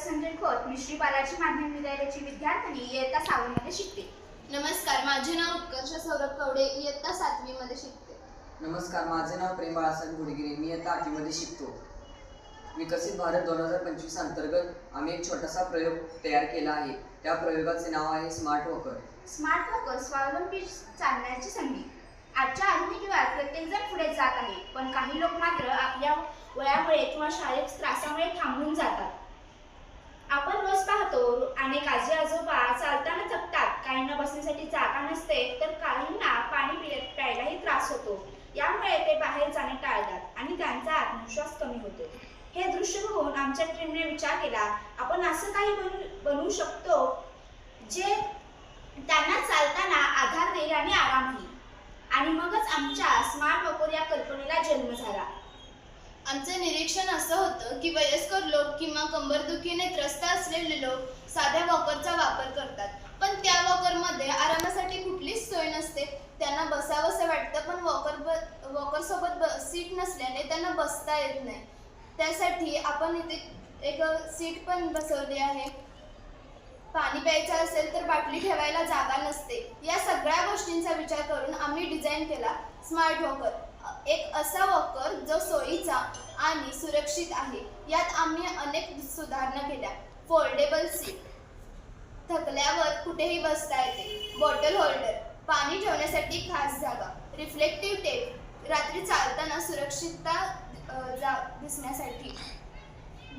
संजय खोत, मी श्री बालाजी माध्यमिक विद्यालयाची विद्यार्थिनी इयत्ता 6वी मध्ये शिकते. नमस्कार, माझे नाव उत्कर्ष सौरभ कवडे, इयत्ता 7वी मध्ये शिकते. नमस्कार, माझे नाव प्रेम बाळासाहेब गुडगिरे, मी इयत्ता 8वी मध्ये शिकतो. विकसित भारत 2025 अंतर्गत आम्ही एक छोटासा प्रयोग तयार केला आहे. त्या प्रयोगाचे नाव आहे स्मार्ट वॉकर. स्मार्ट वॉकर स्वावलंबी चालण्याची संधी. आजच्या आधुनिक युगात प्रत्येक जण पुढे जात आहे, पण काही लोक मात्र आपल्या वयामुळे किंवा शारीरिक त्रासामुळे थांबून जातात. आपण रोज पाहतो अनेक आजी आजोबा चालताना थकतात, काहींना बसण्यासाठी जागा नसते, तर काहींना पाणी प्यायलाही त्रास होतो. यामुळे ते बाहेर जाणे टाळतात आणि त्यांचा आत्मविश्वास कमी होतो. हे दृश्य बघून आमच्या टीमने विचार केला, आपण असं काही बनवू शकतो जे त्यांना चालताना आधार देईल आणि आरामही. आणि मगच आमच्या स्मार्ट वॉकर या कल्पनेला जन्म झाला. आमचे निरीक्षण असं होतं की वयस्कर लोक किंवा कंबरदुखीने त्रस्त असलेले लोक साध्या वॉकरचा वापर करतात, पण त्या वॉकरमध्ये आरामासाठी कुठलीच सोय नसते. त्यांना बसावंसं वाटतं, पण वॉकर सोबत सीट नसल्याने त्यांना बसता येत नाही. त्यासाठी आपण इथे एक सीट पण बसवली आहे. पाणी प्यायचं असेल तर बाटली ठेवायला जागा नसते. या सगळ्या गोष्टींचा विचार करून आम्ही डिझाईन केला स्मार्ट वॉकर, एक असा वॉकर जो सोयीचा आणि सुरक्षित आहे. यात आम्ही अनेक सुधारणा केल्या. फोल्डेबल सीट, थकल्यावर कुठेही बसता येते. बॉटल होल्डर, पाणी ठेवण्यासाठी खास जागा. रिफ्लेक्टिव्ह टेप, रात्री चालताना सुरक्षितता दिसण्यासाठी.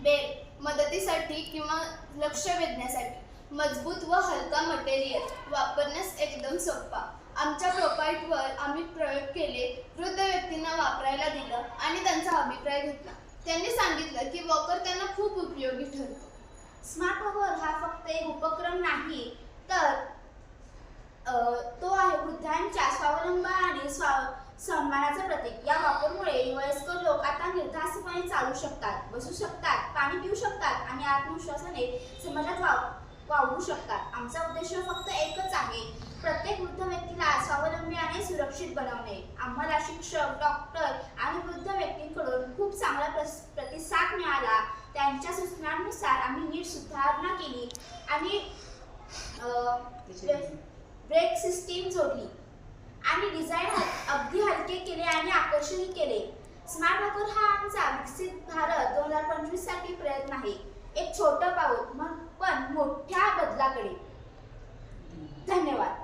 बेल, मदतीसाठी किंवा लक्ष वेधण्यासाठी. मजबूत व हलका मटेरियल, वापरण्यास एकदम सोपा. आमच्या प्रोपाईटवर आम्ही प्रयोग केले, वृद्ध व्यक्तींना वापरायला दिलं आणि त्यांचा अभिप्राय घेतला. त्यांनी सांगितलं की वॉकर त्यांना खूप उपयोगी ठरतो. स्मार्ट वॉकर हा फक्त एक उपक्रम नाही, तर तो आहे वृद्धांच्या स्वावलंबन आणि सन्मानाचं प्रतीक. या वापरमुळे वयस्कर लोक आता निर्धास्तपणे चालू शकतात, बसू शकतात, पाणी पिऊ शकतात आणि आत्मविश्वासाने समाजात वावरू शकतात. आमचा उद्देश फक्त एकच आहे, प्रत्येक वृद्ध व्यक्तीला स्वावलंबी आणि सुरक्षित बनवणे. आम्हाला शिक्षक, डॉक्टर आणि वृद्ध व्यक्तींकडून खूप चांगला प्रतिसाद मिळाला. त्यांच्या सूचनांनुसार आम्ही नीट सुधारणा केली आणि ब्रेक सिस्टीम जोडली आणि डिझाईन अगदी हलके केले आणि आकर्षक केले. स्मार्ट वॉकर हा आमचा विकसित भारत 2025 साठी प्रयत्न आहे, एक छोटं पाऊल पण मोठ्या बदलाकडे. धन्यवाद.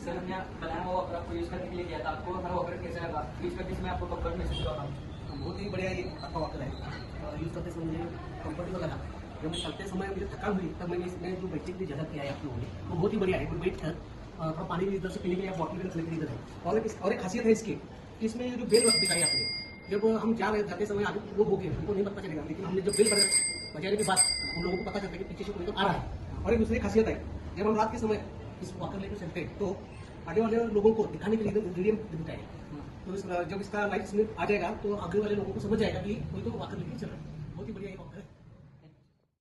सर, हमने बनाया हुआ वॉकर आपको यूज़ करने के लिए किया था. आपको हमारा वॉकर कैसा लगा? यूज़ करते समय आपको कंफर्ट महसूस हुआ? बहुत ही बढ़िया ये आपका वॉकर है. यूज़ करते समय मुझे कंफर्टेबल लगा. जब मैं चलते समय मुझे थकान हुई तब मैंने इसमें जो बैठने के लिए जगह किया है आप लोगों ने, वो बहुत ही बढ़िया है. बैठ कर थोड़ा पानी भी इधर से पीने के लिए बॉटल भी रखने के लिए इधर है. और एक खासियत है इसकी, इसमें जो बेल दिखाई आपने, जब हम जाते समय आगे वो हो गए उनको नहीं पता चलेगा, लेकिन हमने जब बेल बजाने के बाद उन लोगों को पता चलता है कि पीछे से कोई तो आ रहा है. और एक दूसरी खासियत है, जब हम रात के समय इस वॉकर लेकर चलते हैं तो आगे वाले लोगों को दिखाने के लिए मीडियम दिखता है. तो जब इसका लाइट इसमें आ जाएगा तो आगे वाले लोगों को समझ जाएगा कि कोई तो वॉकर लेकर चल रहा है. बहुत ही बढ़िया ये वॉकर है.